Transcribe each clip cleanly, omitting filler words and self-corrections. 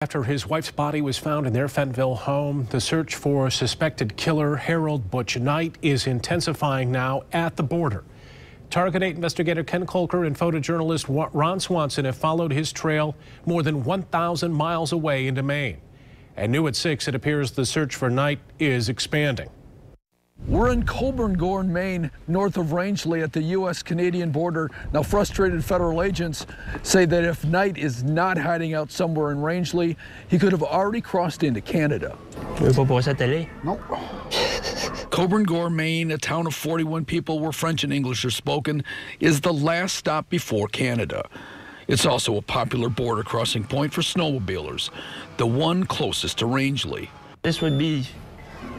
After his wife's body was found in their Fentonville home, the search for suspected killer Harold Butch Knight is intensifying now at the border. Target 8 investigator Ken Kolker and photojournalist Ron Swanson have followed his trail more than 1,000 miles away into Maine. And new at 6, it appears the search for Knight is expanding. We're in Coburn-Gorn, Maine, north of Rangeley at the U.S. Canadian border. Now, frustrated federal agents say that if Knight is not hiding out somewhere in Rangeley, he could have already crossed into Canada. Nope. Coburn-Gorn, Maine, a town of 41 people where French and English are spoken, is the last stop before Canada. It's also a popular border crossing point for snowmobilers, the one closest to Rangeley. This would be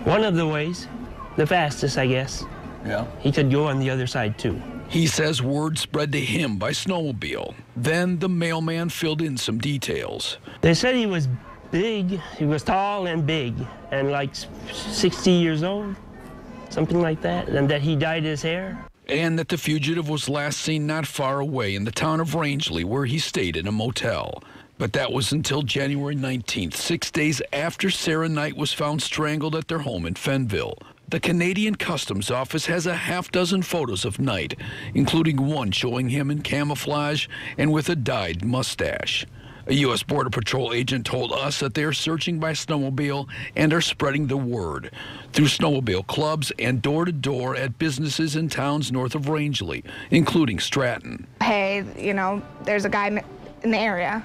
one of the ways. The fastest, I guess. Yeah. He could go on the other side, too. He says word spread to him by snowmobile. Then the mailman filled in some details. They said he was big. He was tall and big, and like 60 years old, something like that, and that he dyed his hair. And that the fugitive was last seen not far away in the town of Rangeley, where he stayed in a motel. But that was until January 19th, 6 days after Sarah Knight was found strangled at their home in Fentonville. The Canadian Customs Office has a half-dozen photos of Knight, including one showing him in camouflage and with a dyed mustache. A U.S. Border Patrol agent told us that they are searching by snowmobile and are spreading the word through snowmobile clubs and door-to-door at businesses in towns north of Rangeley, including Stratton. Hey, there's a guy in the area,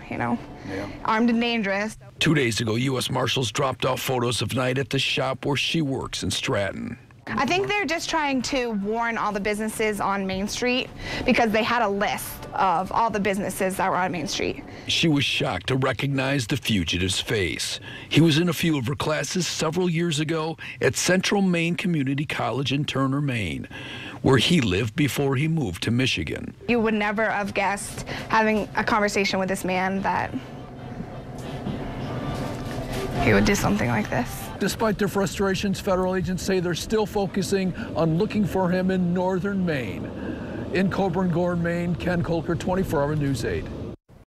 armed and dangerous. 2 days ago, U.S. Marshals dropped off photos of Knight at the shop where she works in Stratton. I think they're just trying to warn all the businesses on Main Street because they had a list of all the businesses that were on Main Street. She was shocked to recognize the fugitive's face. He was in a few of her classes several years ago at Central Maine Community College in Turner, Maine, where he lived before he moved to Michigan. You would never have guessed, having a conversation with this man, that he would do something like this. Despite their frustrations, federal agents say they're still focusing on looking for him in northern Maine. In Coburn-Gorn, Maine, Ken Kolker, 24 Hour News 8.